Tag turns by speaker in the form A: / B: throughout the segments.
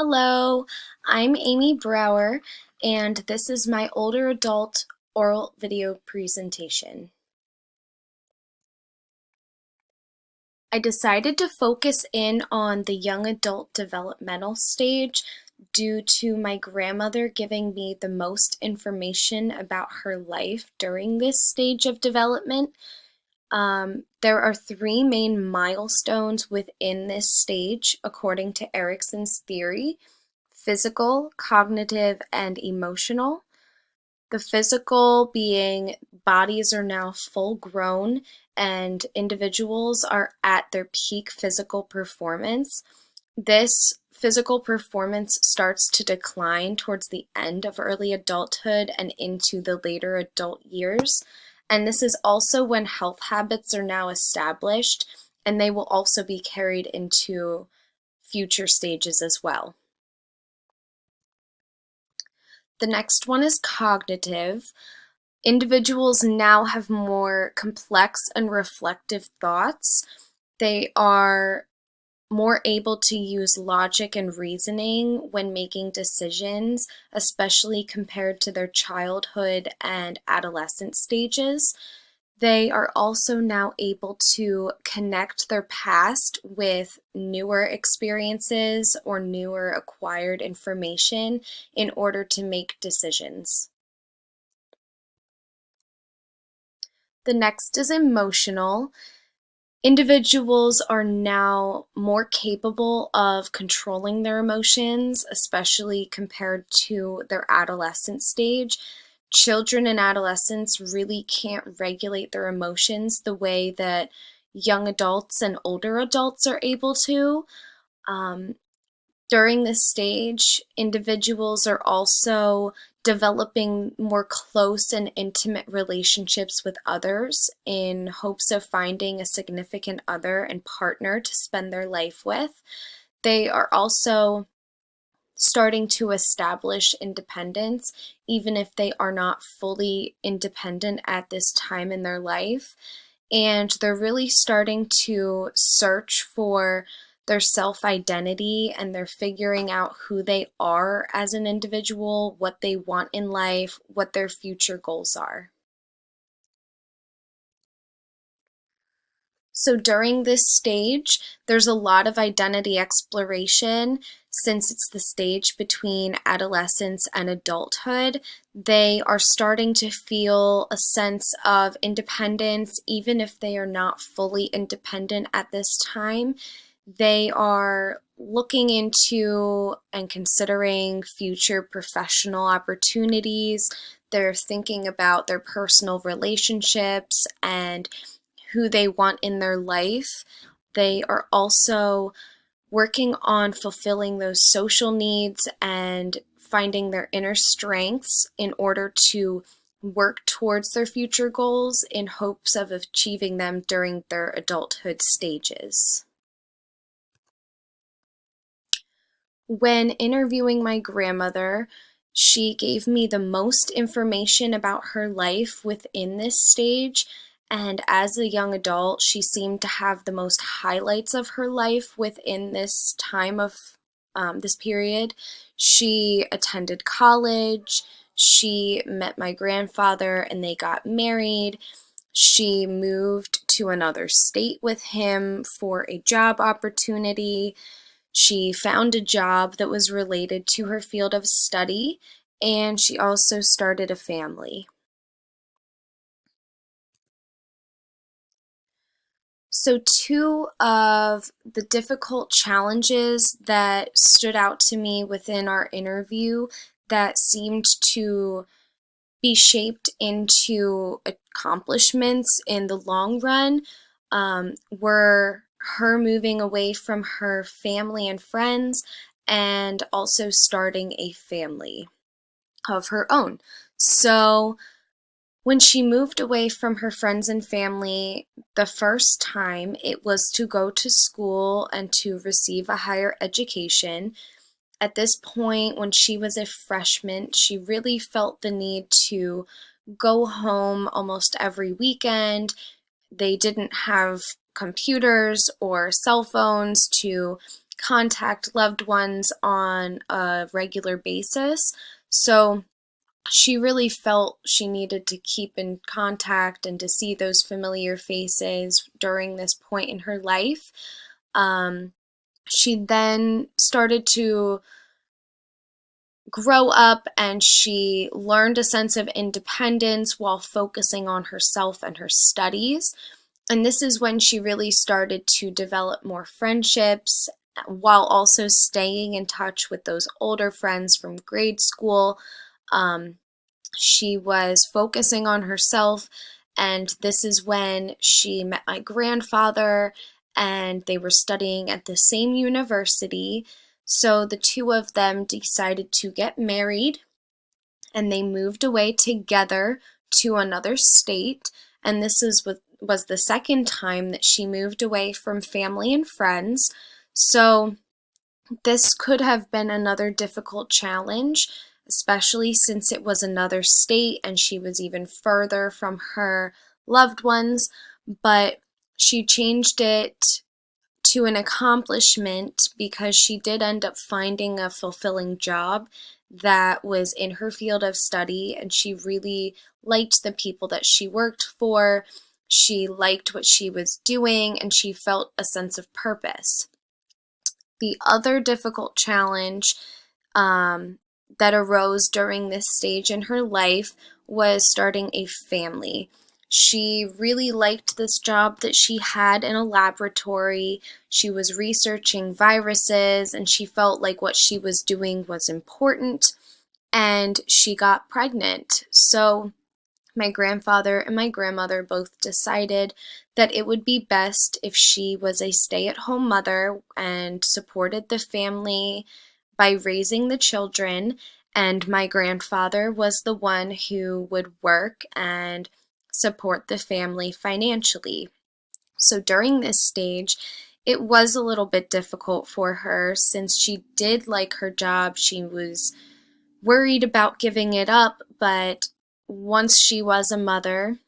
A: Hello, I'm Amy Brower, and this is my older adult oral video presentation. I decided to focus in on the young adult developmental stage due to my grandmother giving me the most information about her life during this stage of development. There are three main milestones within this stage, according to Erikson's theory: physical, cognitive, and emotional. The physical being bodies are now full grown and individuals are at their peak physical performance. This physical performance starts to decline towards the end of early adulthood and into the later adult years. And this is also when health habits are now established, and they will also be carried into future stages as well. The next one is cognitive. Individuals now have more complex and reflective thoughts. They are more able to use logic and reasoning when making decisions, especially compared to their childhood and adolescent stages. They are also now able to connect their past with newer experiences or newer acquired information in order to make decisions. The next is emotional. Individuals are now more capable of controlling their emotions, especially compared to their adolescent stage. Children and adolescents really can't regulate their emotions the way that young adults and older adults are able to. Um, During this stage, individuals are also developing more close and intimate relationships with others in hopes of finding a significant other and partner to spend their life with. They are also starting to establish independence, even if they are not fully independent at this time in their life. And they're really starting to search for their self-identity, and they're figuring out who they are as an individual, what they want in life, what their future goals are. So during this stage, there's a lot of identity exploration. Since it's the stage between adolescence and adulthood, they are starting to feel a sense of independence, even if they are not fully independent at this time. They are looking into and considering future professional opportunities. They're thinking about their personal relationships and who they want in their life. They are also working on fulfilling those social needs and finding their inner strengths in order to work towards their future goals in hopes of achieving them during their adulthood stages. When interviewing my grandmother, she gave me the most information about her life within this stage, and as a young adult, she seemed to have the most highlights of her life within this time of this period. She attended college, she met my grandfather, and they got married. She moved to another state with him for a job opportunity. She found a job that was related to her field of study, and she also started a family. So, two of the difficult challenges that stood out to me within our interview that seemed to be shaped into accomplishments in the long run were her moving away from her family and friends and also starting a family of her own. So, when she moved away from her friends and family the first time, it was to go to school and to receive a higher education. At this point, when she was a freshman, she really felt the need to go home almost every weekend. They didn't have computers or cell phones to contact loved ones on a regular basis. So she really felt she needed to keep in contact and to see those familiar faces during this point in her life. Um, she then started to grow up and she learned a sense of independence while focusing on herself and her studies. And this is when she really started to develop more friendships while also staying in touch with those older friends from grade school. Um, she was focusing on herself, and this is when she met my grandfather, and they were studying at the same university. So the two of them decided to get married, and they moved away together to another state. And this was the second time that she moved away from family and friends. So this could have been another difficult challenge, especially since it was another state and she was even further from her loved ones, but she changed it to an accomplishment because she did end up finding a fulfilling job that was in her field of study, and she really liked the people that she worked for. She liked what she was doing, and she felt a sense of purpose. The other difficult challenge that arose during this stage in her life was starting a family. She really liked this job that she had in a laboratory. She was researching viruses, and she felt like what she was doing was important, and she got pregnant. So my grandfather and my grandmother both decided that it would be best if she was a stay-at-home mother and supported the family by raising the children, and my grandfather was the one who would work and support the family financially. So during this stage, it was a little bit difficult for her since she did like her job. She was worried about giving it up, but once she was a mother,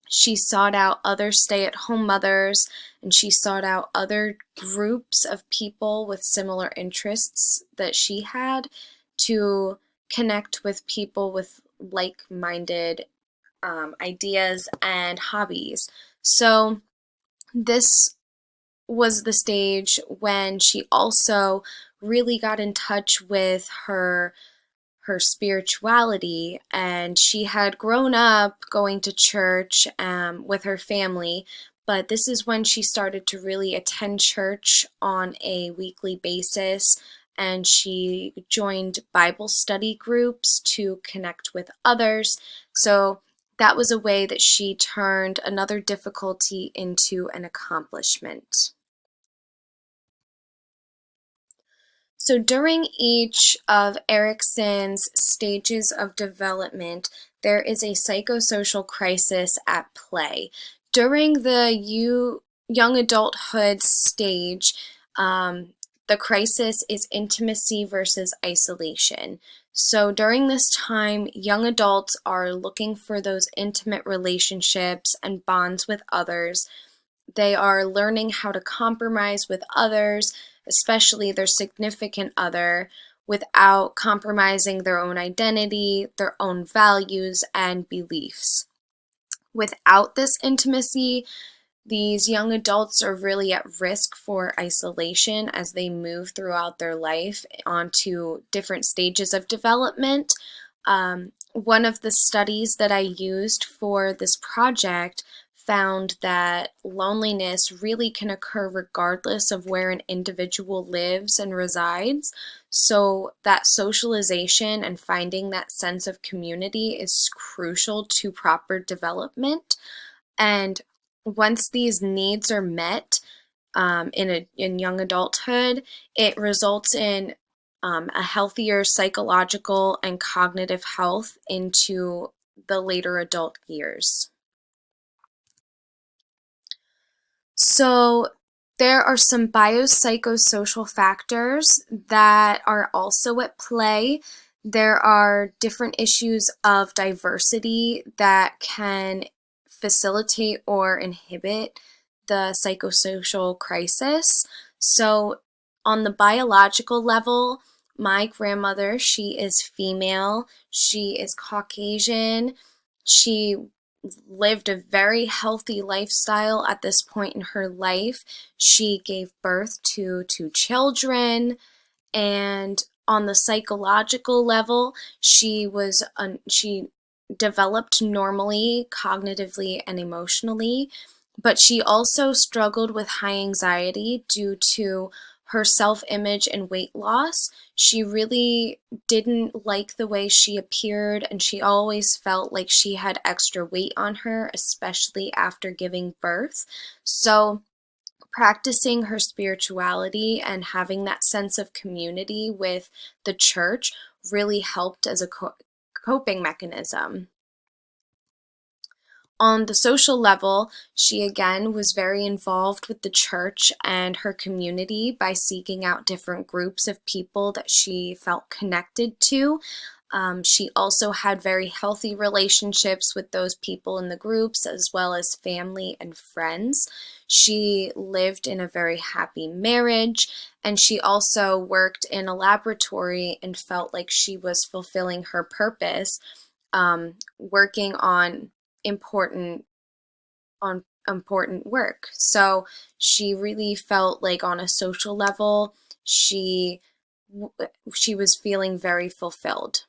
A: she sought out other stay-at-home mothers, and she sought out other groups of people with similar interests that she had to connect with people with like-minded ideas and hobbies. So this was the stage when she also really got in touch with her spirituality, and she had grown up going to church with her family, but this is when she started to really attend church on a weekly basis, and she joined Bible study groups to connect with others. So that was a way that she turned another difficulty into an accomplishment. So during each of Erikson's stages of development, there is a psychosocial crisis at play. During the young adulthood stage, the crisis is intimacy versus isolation. So during this time, young adults are looking for those intimate relationships and bonds with others. They are learning how to compromise with others, especially their significant other, without compromising their own identity, their own values, and beliefs. Without this intimacy, these young adults are really at risk for isolation as they move throughout their life onto different stages of development. One of the studies that I used for this project found that loneliness really can occur regardless of where an individual lives and resides. So that socialization and finding that sense of community is crucial to proper development. And once these needs are met in young adulthood, it results in a healthier psychological and cognitive health into the later adult years. So there are some biopsychosocial factors that are also at play. There are different issues of diversity that can facilitate or inhibit the psychosocial crisis. So On the biological level, my grandmother, she is female, she is Caucasian, she lived a very healthy lifestyle at this point in her life. She gave birth to two children, and on the psychological level, she developed normally, cognitively and emotionally, but she also struggled with high anxiety due to her self-image and weight loss. She really didn't like the way she appeared, and she always felt like she had extra weight on her, especially after giving birth. So practicing her spirituality and having that sense of community with the church really helped as a coping mechanism. On the social level, she again was very involved with the church and her community by seeking out different groups of people that she felt connected to. She also had very healthy relationships with those people in the groups, as well as family and friends. She lived in a very happy marriage, and she also worked in a laboratory and felt like she was fulfilling her purpose, working on important important work. So she really felt like on a social level, she was feeling very fulfilled.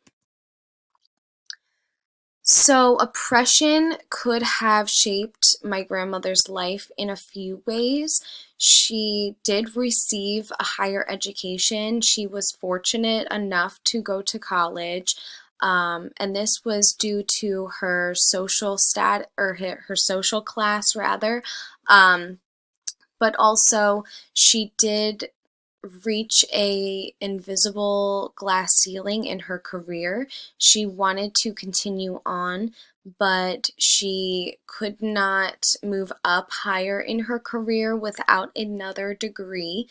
A: So oppression could have shaped my grandmother's life in a few ways. She did receive a higher education. She was fortunate enough to go to college, and this was due to her social her social class rather. But also she did reach a invisible glass ceiling in her career. She wanted to continue on, but she could not move up higher in her career without another degree.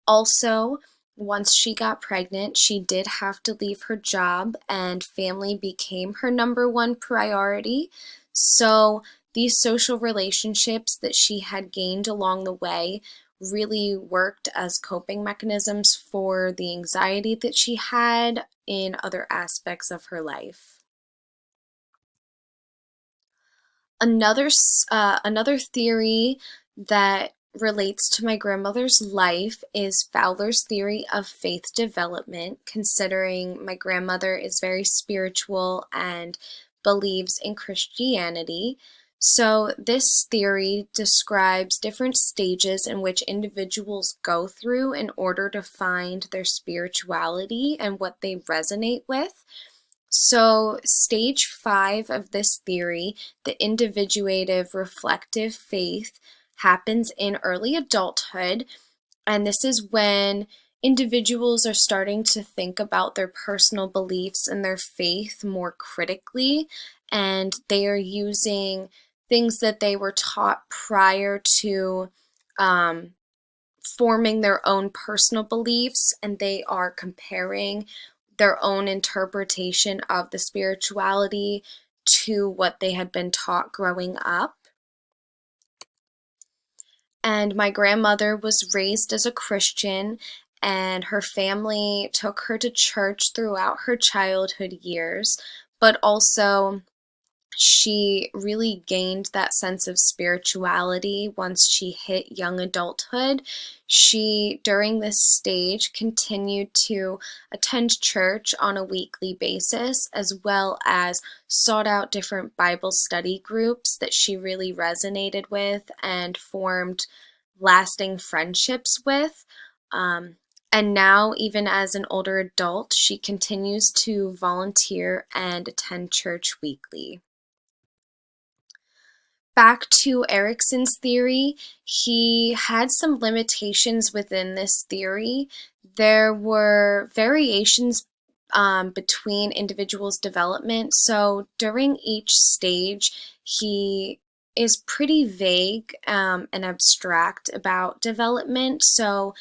A: Also, once she got pregnant, she did have to leave her job, and family became her number one priority. So, these social relationships that she had gained along the way really worked as coping mechanisms for the anxiety that she had in other aspects of her life. Another theory that relates to my grandmother's life is Fowler's theory of faith development, considering my grandmother is very spiritual and believes in Christianity. So, this theory describes different stages in which individuals go through in order to find their spirituality and what they resonate with. So, stage 5 of this theory, the individuative reflective faith, happens in early adulthood, and this is when individuals are starting to think about their personal beliefs and their faith more critically, and they are using things that they were taught prior to um, forming their own personal beliefs, and they are comparing their own interpretation of the spirituality to what they had been taught growing up. And my grandmother was raised as a Christian, and her family took her to church throughout her childhood years, but also she really gained that sense of spirituality once she hit young adulthood. She, during this stage, continued to attend church on a weekly basis, as well as sought out different Bible study groups that she really resonated with and formed lasting friendships with. And now, even as an older adult, she continues to volunteer and attend church weekly. Back to Erikson's theory, he had some limitations within this theory. There were variations between individuals' development. So during each stage, he is pretty vague and abstract about development. So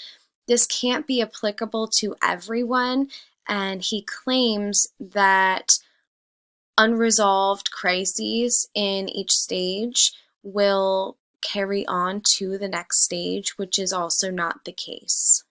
A: this can't be applicable to everyone. And he claims that unresolved crises in each stage will carry on to the next stage, which is also not the case.